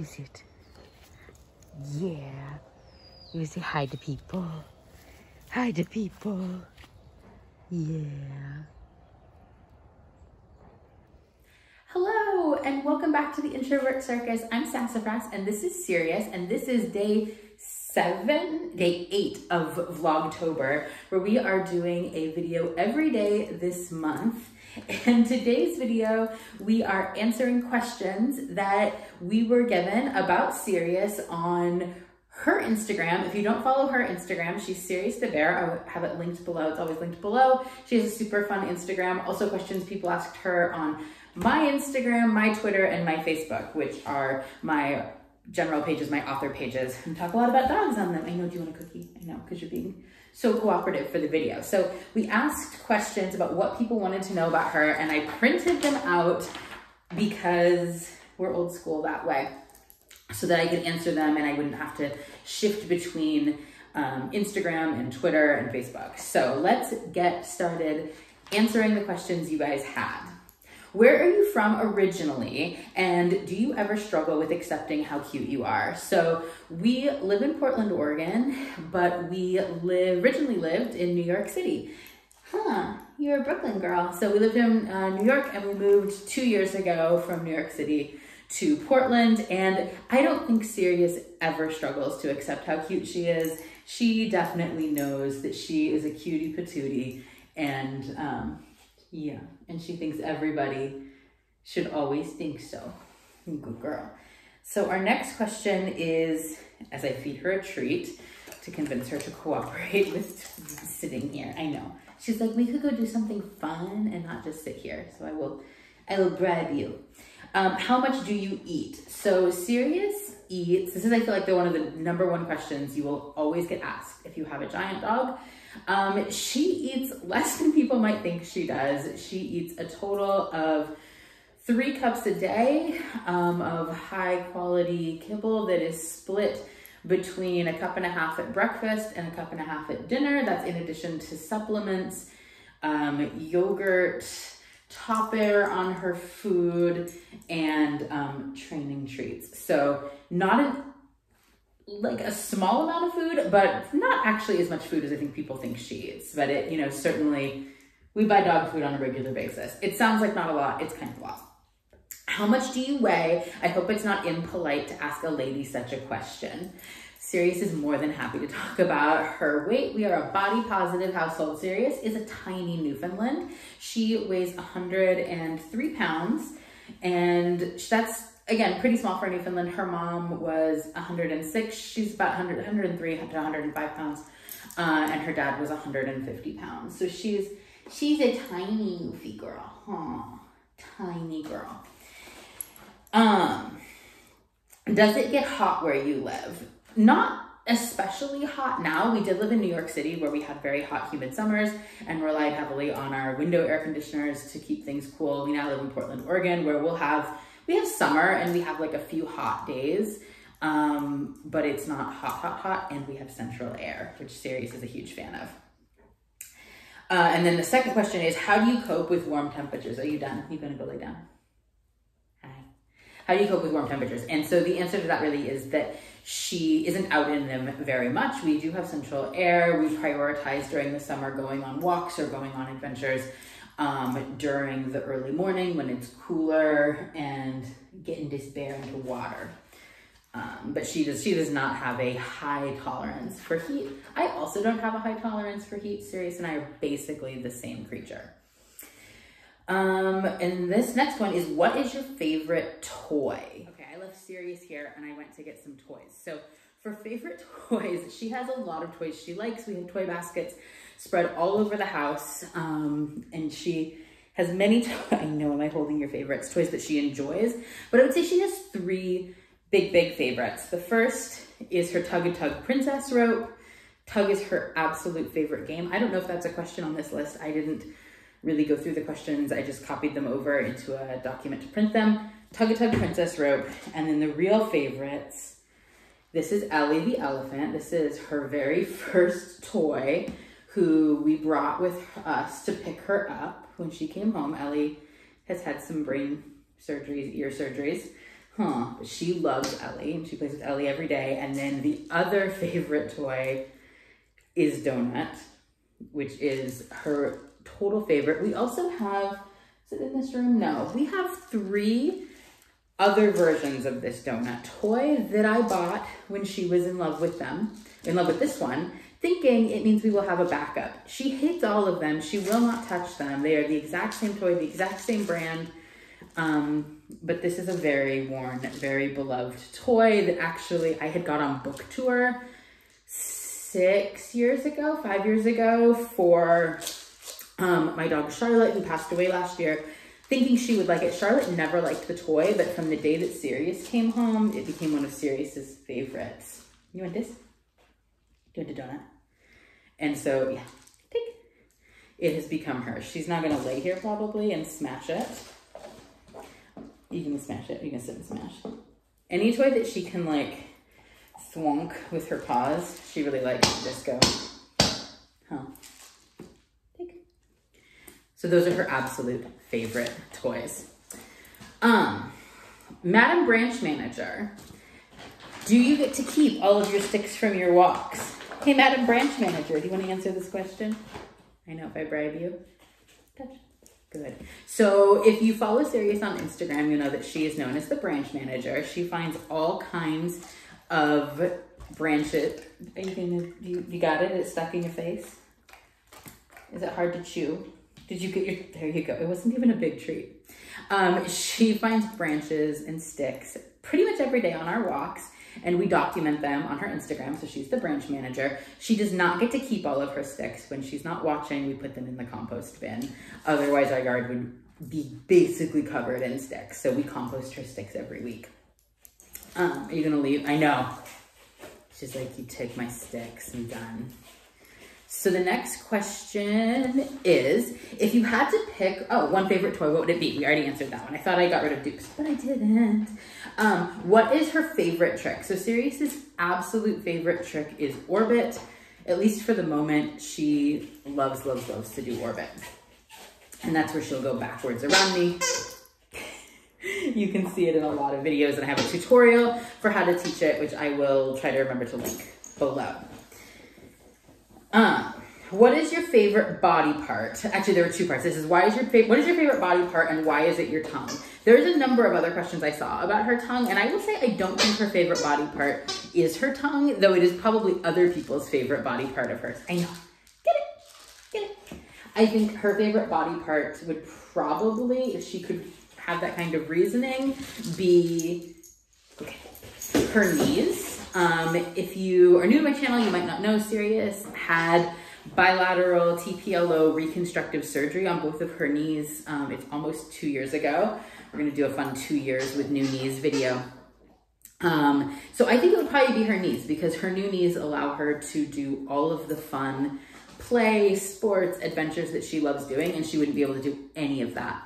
Is it? Yeah. You say hi to people. Hi to people. Yeah. Hello, and welcome back to the Introvert Circus. I'm Sassafras, and this is Sirius, and this is day 8 of Vlogtober, where we are doing a video every day this month. In today's video, we are answering questions that we were given about Sirius on her Instagram. If you don't follow her Instagram, she's Sirius the Bear. I have it linked below. It's always linked below. She has a super fun Instagram. Also questions people asked her on my Instagram, my Twitter, and my Facebook, which are my general pages, my author pages, and talk a lot about dogs on them. I know, do you want a cookie? I know, because you're being so cooperative for the video. So we asked questions about what people wanted to know about her, and I printed them out because we're old school that way, so that I could answer them and I wouldn't have to shift between Instagram and Twitter and Facebook. So let's get started answering the questions you guys had. Where are you from originally, and do you ever struggle with accepting how cute you are? So we live in Portland, Oregon, but we originally lived in New York City. Huh, you're a Brooklyn girl. So we lived in New York, and we moved 2 years ago from New York City to Portland, and I don't think Sirius ever struggles to accept how cute she is. She definitely knows that she is a cutie patootie, and yeah, and she thinks everybody should always think so. Good girl. So our next question is, as I feed her a treat to convince her to cooperate with sitting here. I know. She's like, we could go do something fun and not just sit here. So I will bribe you. How much do you eat? So Sirius eats, this is, I feel like, one of the #1 questions you will always get asked if you have a giant dog. She eats less than people might think she does. She eats a total of 3 cups a day of high quality kibble that is split between 1.5 cups at breakfast and 1.5 cups at dinner. That's in addition to supplements, yogurt, topper on her food, and training treats. So not like a small amount of food, but not actually as much food as I think people think she eats. But it, certainly we buy dog food on a regular basis. It sounds like not a lot, it's kind of a lot. How much do you weigh? I hope it's not impolite to ask a lady such a question. Sirius is more than happy to talk about her weight. We are a body positive household. Sirius is a tiny Newfoundland. She weighs 103 pounds, and that's, again, pretty small for Newfoundland. Her mom was 106. She's about 103 to 105 pounds. And her dad was 150 pounds. So she's a tiny Newfie girl. Huh, tiny girl. Does it get hot where you live? Not especially hot now. We did live in New York City, where we had very hot, humid summers and relied heavily on our window air conditioners to keep things cool. We now live in Portland, Oregon, where we have summer and we have like a few hot days, but it's not hot, and we have central air, which Sirius is a huge fan of. And then the second question is, how do you cope with warm temperatures? Are you done? You gonna go lay down? Hi. How do you cope with warm temperatures? And so the answer to that really is that she isn't out in them very much. We do have central air. We prioritize during the summer going on walks or going on adventures during the early morning when it's cooler, and getting this bear into water. But she does not have a high tolerance for heat. I also don't have a high tolerance for heat. Sirius and I are basically the same creature. And this next one is, what is your favorite toy? Okay, I left Sirius here and I went to get some toys. So for favorite toys, she has a lot of toys she likes. We have toy baskets spread all over the house, and she has many, I know, am I holding your favorites? Toys that she enjoys, but I would say she has 3 big favorites. The first is her Tug-a-Tug princess rope. Tug is her absolute favorite game. I don't know if that's a question on this list. I didn't really go through the questions. I just copied them over into a document to print them. Tug-a-Tug princess rope. And then the real favorites, this is Ellie the elephant. This is her very first toy, who we brought with us to pick her up when she came home. Ellie has had some brain surgeries, ear surgeries. But she loves Ellie, and she plays with Ellie every day. And then the other favorite toy is Donut, which is her total favorite. We also have, is it in this room? No, we have 3 other versions of this donut toy that I bought when she was in love with this one, thinking it means we will have a backup. She hates all of them. She will not touch them. They are the exact same toy, the exact same brand. But this is a very worn, very beloved toy that actually I had got on book tour 5 years ago for my dog Charlotte, who passed away last year, thinking she would like it. Charlotte never liked the toy, but from the day that Sirius came home, it became one of Sirius's favorites. You want this? Do you want a donut? And so, yeah, take. It has become hers. She's not gonna lay here probably and smash it. You can smash it, you can sit and smash. Any toy that she can like thwonk with her paws, she really likes to just go, Take. So those are her absolute favorite toys. Madam Branch Manager, do you get to keep all of your sticks from your walks? Hey, Madam Branch Manager, do you want to answer this question? I know if I bribe you. Touch. Good. So if you follow Sirius on Instagram, you know that she is known as the branch manager. She finds all kinds of branches. Are you gonna, you got it? It's stuck in your face? Is it hard to chew? Did you get your, there you go. It wasn't even a big treat. She finds branches and sticks pretty much every day on our walks, and we document them on her Instagram. So she's the branch manager. She does not get to keep all of her sticks. When she's not watching, we put them in the compost bin. Otherwise, our yard would be basically covered in sticks. So we compost her sticks every week. Are you gonna leave? I know. She's like, you take my sticks, I'm done. So the next question is, if you had to pick, one favorite toy, what would it be? We already answered that one. I thought I got rid of dupes, but I didn't. What is her favorite trick? So Sirius's absolute favorite trick is orbit. At least for the moment, she loves, loves, loves to do orbit. And that's where she'll go backwards around me. You can see it in a lot of videos, and I have a tutorial for how to teach it, which I will try to remember to link below. What is your favorite body part? Actually, there were 2 parts. This is what is your favorite body part, and why is it your tongue? There's a number of other questions I saw about her tongue, and I will say I don't think her favorite body part is her tongue, though it is probably other people's favorite body part of hers. I know. Get it. Get it. I think her favorite body part would probably, if she could have that kind of reasoning, be her knees. If you are new to my channel, you might not know Sirius had bilateral TPLO reconstructive surgery on both of her knees. It's almost 2 years ago. We're gonna do a fun 2 years with new knees video. So I think it would probably be her knees, because her new knees allow her to do all of the fun play, sports, adventures that she loves doing, and she wouldn't be able to do any of that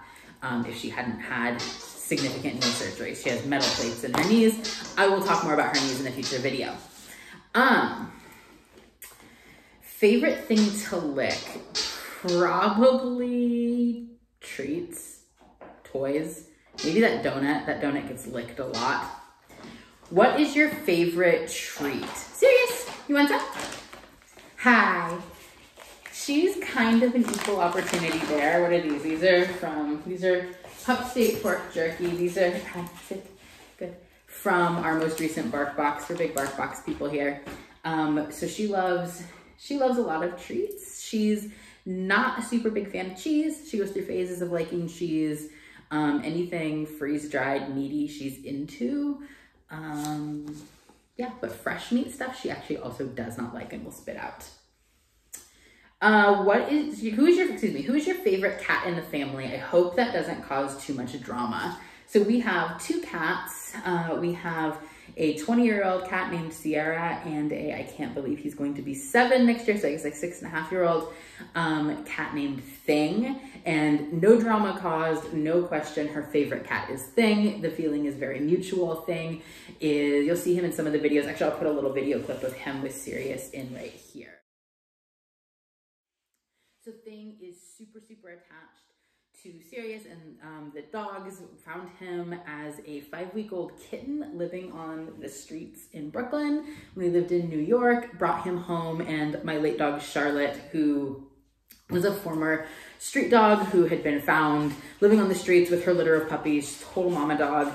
if she hadn't had significant knee surgery. She has metal plates in her knees. I will talk more about her knees in a future video. Favorite thing to lick? Probably treats, toys. Maybe that donut. That donut gets licked a lot. What is your favorite treat? Sirius, you want some? Hi. She's kind of an equal opportunity bear. What are these? These are pup steak pork jerky. These are, good, from our most recent bark box. We're big bark box people here. So she loves a lot of treats. She's not a super big fan of cheese. She goes through phases of liking cheese. Anything freeze-dried, meaty, she's into. Yeah, but fresh meat stuff, she actually also does not like and will spit out. Who is your favorite cat in the family? I hope that doesn't cause too much drama. So we have 2 cats. We have a 20-year-old cat named Sierra and I can't believe he's going to be 7 next year, so he's like 6.5-year-old cat named Thing. And no drama caused, no question, her favorite cat is Thing. The feeling is very mutual. Thing is, you'll see him in some of the videos. Actually, I'll put a little video clip of him with Sirius in right here. So Thing is super, super attached to Sirius, and the dogs found him as a 5-week-old kitten living on the streets in Brooklyn when he lived in New York, brought him home, and my late dog Charlotte, who was a former street dog who had been found living on the streets with her litter of puppies, total mama dog,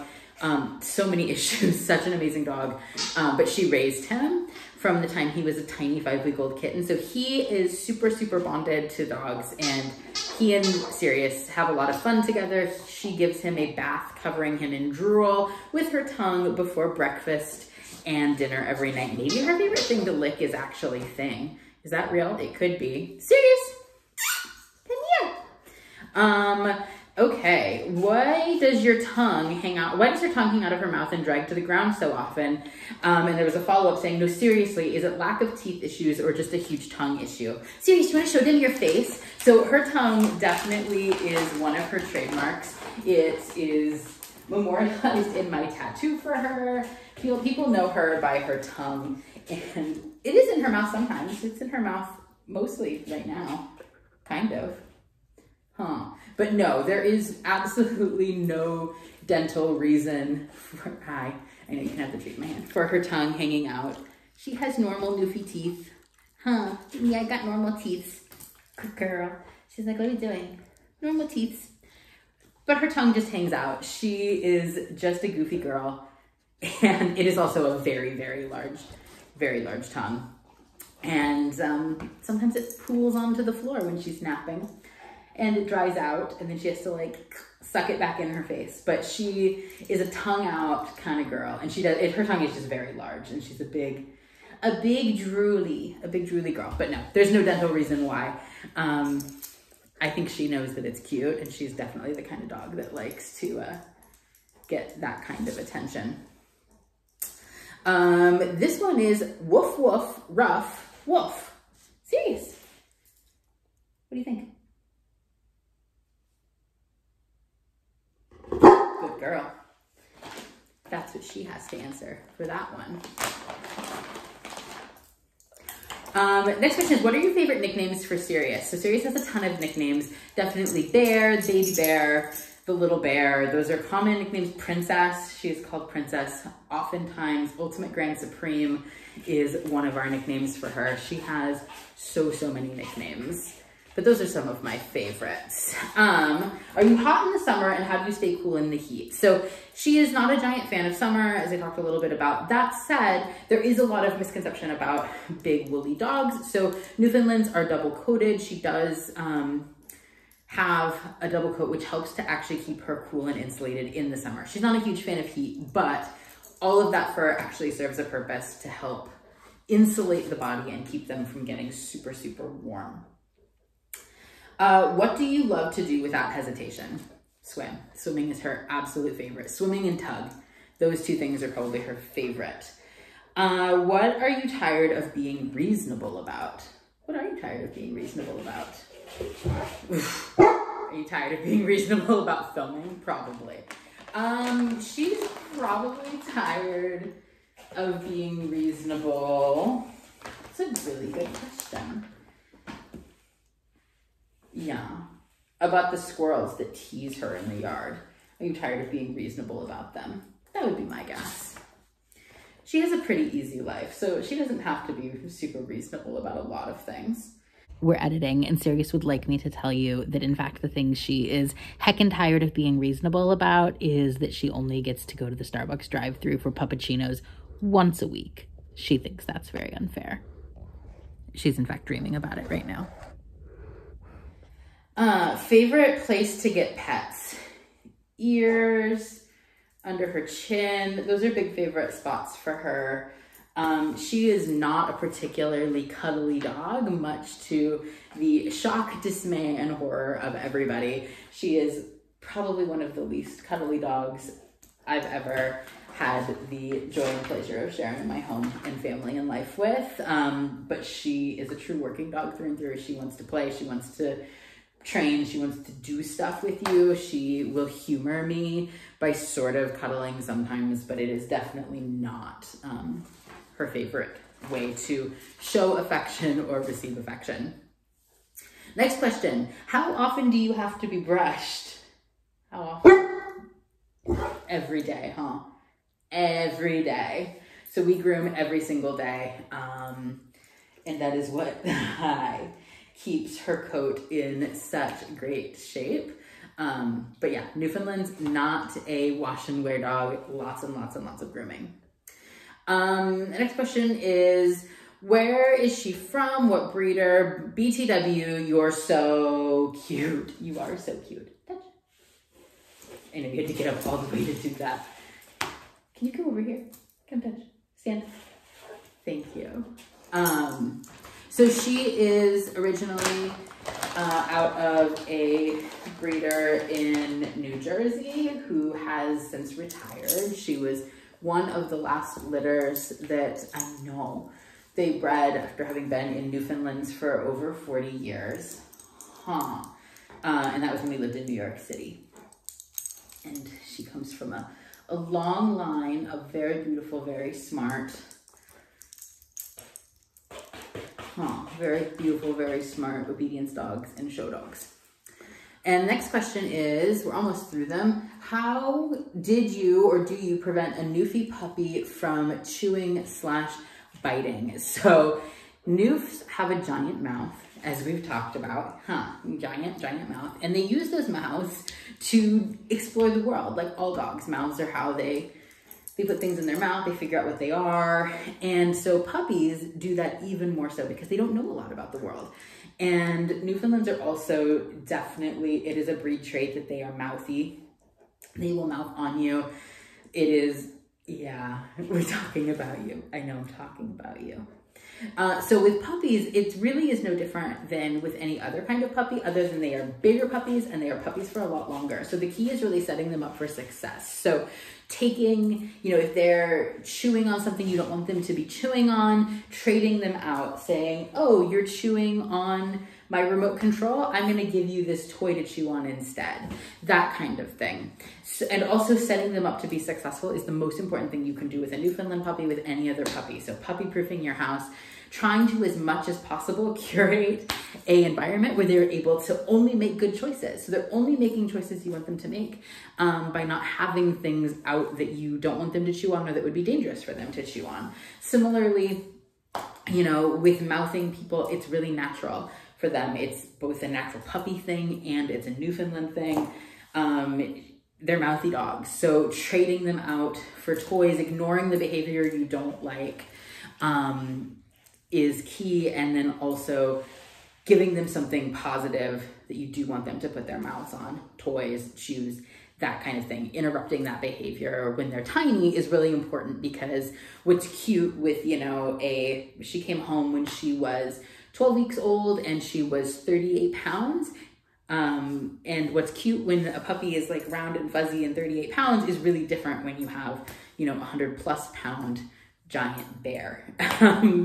so many issues, such an amazing dog, but she raised him from the time he was a tiny 5-week-old kitten. So he is super, super bonded to dogs, and he and Sirius have a lot of fun together. She gives him a bath covering him in drool with her tongue before breakfast and dinner every night. Maybe her favorite thing to lick is actually Thing. Is that real? It could be. Sirius, come here. Okay, why does her tongue hang out of her mouth and drag to the ground so often? And there was a follow-up saying, no, seriously, is it lack of teeth issues or just a huge tongue issue? Sirius, do you want to show them your face? So her tongue definitely is one of her trademarks. It is memorialized in my tattoo for her. People know her by her tongue, and it is in her mouth sometimes. It's in her mouth mostly right now, kind of. But no, there is absolutely no dental reason for, I know you can have the treat in my hand, for her tongue hanging out. She has normal Newfie teeth. Yeah, I got normal teeth. Good girl. She's like, what are you doing? Normal teeth. But her tongue just hangs out. She is just a goofy girl. And it is also a very, very large tongue. And sometimes it pools onto the floor when she's napping. And it dries out, and then she has to like suck it back in her face. But she is a tongue out kind of girl, and her tongue is just very large, and she's a big drooly girl. But no, there's no dental reason why. I think she knows that it's cute, and she's definitely the kind of dog that likes to get that kind of attention. This one is woof woof rough woof. Serious. What do you think? Good girl. That's what she has to answer for that one. Next question is, what are your favorite nicknames for Sirius? So Sirius has a ton of nicknames. Definitely Bear, Baby Bear, the Little Bear. Those are common nicknames. Princess, she is called Princess oftentimes. Ultimate Grand Supreme is one of our nicknames for her. She has so many nicknames. But those are some of my favorites. Are you hot in the summer, and how do you stay cool in the heat? So she is not a giant fan of summer, as I talked a little bit about. That said, there is a lot of misconception about big woolly dogs. So Newfoundlands are double coated. She does have a double coat, which helps to actually keep her cool and insulated in the summer. She's not a huge fan of heat, but all of that fur actually serves a purpose to help insulate the body and keep them from getting super warm. What do you love to do without hesitation? Swim. Swimming is her absolute favorite. Swimming and tug. Those two things are probably her favorite. What are you tired of being reasonable about? What are you tired of being reasonable about? Are you tired of being reasonable about filming? Probably. She's probably tired of being reasonable. That's a really good question. Yeah, about the squirrels that tease her in the yard. Are you tired of being reasonable about them? That would be my guess. She has a pretty easy life, so she doesn't have to be super reasonable about a lot of things. We're editing, and Sirius would like me to tell you that, in fact, the thing she is heckin' tired of being reasonable about is that she only gets to go to the Starbucks drive-thru for puppuccinos once a week. She thinks that's very unfair. She's, in fact, dreaming about it right now. Favorite place to get pets? Ears, under her chin. Those are big favorite spots for her. She is not a particularly cuddly dog, much to the shock, dismay, and horror of everybody. She is probably one of the least cuddly dogs I've ever had the joy and pleasure of sharing my home and family and life with. But she is a true working dog through and through. She wants to play. She wants to train. She wants to do stuff with you. She will humor me by sort of cuddling sometimes, but it is definitely not her favorite way to show affection or receive affection. Next question. How often do you have to be brushed? How often? Every day, huh? Every day. So we groom every single day. And that is what keeps her coat in such great shape. But yeah, Newfoundland's not a wash and wear dog. Lots and lots and lots of grooming. The next question is, where is she from? What breeder? BTW, you're so cute. You are so cute. Touch. I know you had to get up all the way to do that. Can you come over here? Come touch. Stand. Thank you. So she is originally out of a breeder in New Jersey who has since retired. She was one of the last litters that I know they bred after having been in Newfoundlands for over 40 years. And that was when we lived in New York City. And she comes from a long line of very beautiful, very smart, very beautiful, very smart obedience dogs and show dogs. And next question is, we're almost through them. How did you or do you prevent a Newfie puppy from chewing/biting? So Newfs have a giant mouth, as we've talked about, giant mouth. And they use those mouths to explore the world, like all dogs. Mouths are how they put things in their mouth, they figure out what they are. And so puppies do that even more so because they don't know a lot about the world. And Newfoundlands are also definitely, it is a breed trait that they are mouthy. They will mouth on you. It is, yeah, we're talking about you. I know I'm talking about you. So with puppies, it really is no different than with any other kind of puppy, other than they are bigger puppies and they are puppies for a lot longer. So the key is really setting them up for success. So taking, if they're chewing on something you don't want them to be chewing on, trading them out, saying, oh, you're chewing on my remote control, I'm gonna give you this toy to chew on instead. That kind of thing. So, and also setting them up to be successful is the most important thing you can do with a Newfoundland puppy, with any other puppy. So puppy-proofing your house, trying to, as much as possible, curate an environment where they're able to only make good choices. So they're only making choices you want them to make by not having things out that you don't want them to chew on or that would be dangerous for them to chew on. Similarly, with mouthing people, it's really natural for them. It's both a natural puppy thing and it's a Newfoundland thing. They're mouthy dogs. So trading them out for toys, ignoring the behavior you don't like, is key. And then also giving them something positive that you do want them to put their mouths on, toys, chews, that kind of thing. Interrupting that behavior when they're tiny is really important, because what's cute with, she came home when she was 12 weeks old and she was 38 pounds. And what's cute when a puppy is like round and fuzzy and 38 pounds is really different when you have, 100+ pound giant bear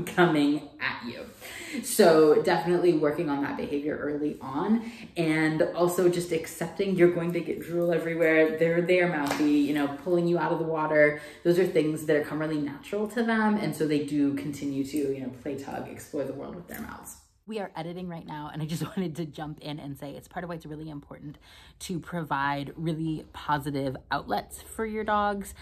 coming at you. So definitely working on that behavior early on, and also just accepting you're going to get drool everywhere. They're mouthy, pulling you out of the water. Those are things that come really natural to them. And so they do continue to, play tug, explore the world with their mouths. We are editing right now, and I just wanted to jump in and say it's part of why it's really important to provide really positive outlets for your dogs.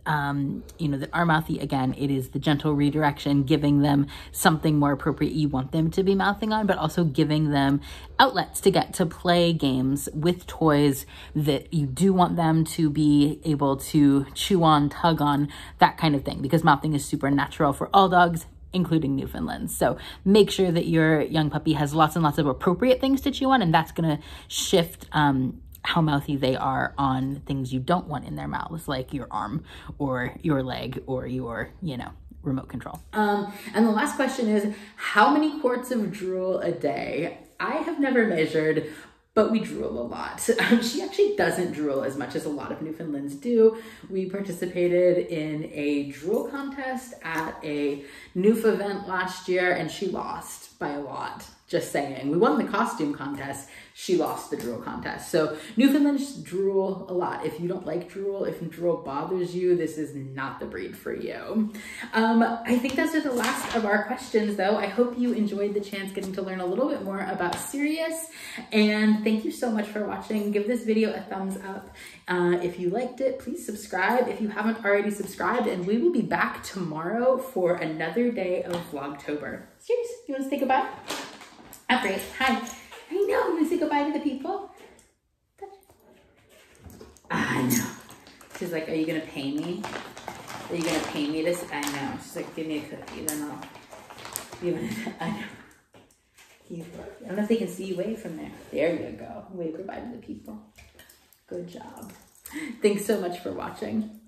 That are mouthy, again, it is the gentle redirection, giving them something more appropriate you want them to be mouthing on, but also giving them outlets to get to play games with toys that you do want them to be able to chew on, tug on, that kind of thing, because mouthing is super natural for all dogs, including Newfoundlands. So make sure that your young puppy has lots and lots of appropriate things to chew on, and that's going to shift how mouthy they are on things you don't want in their mouths, like your arm or your leg or your, remote control. And the last question is, how many quarts of drool a day? I have never measured, but we drool a lot. She actually doesn't drool as much as a lot of Newfoundlands do. We participated in a drool contest at a Noof event last year, and she lost by a lot. Just saying. We won the costume contest. She lost the drool contest. So Newfoundlands drool a lot. If you don't like drool, if drool bothers you, this is not the breed for you. I think those are the last of our questions though. I hope you enjoyed the chance getting to learn a little bit more about Sirius. And thank you so much for watching. Give this video a thumbs up. If you liked it, please subscribe if you haven't already subscribed. And we will be back tomorrow for another day of Vlogtober. Sirius, you want to say goodbye? Oh, great. Hi. I know. You want to say goodbye to the people? I know. She's like, are you going to pay me? Are you going to pay me this? I know. She's like, give me a cookie. Then I'll give it. I know. I don't know if they can see you wave from there. There you go. Wave goodbye to the people. Good job. Thanks so much for watching.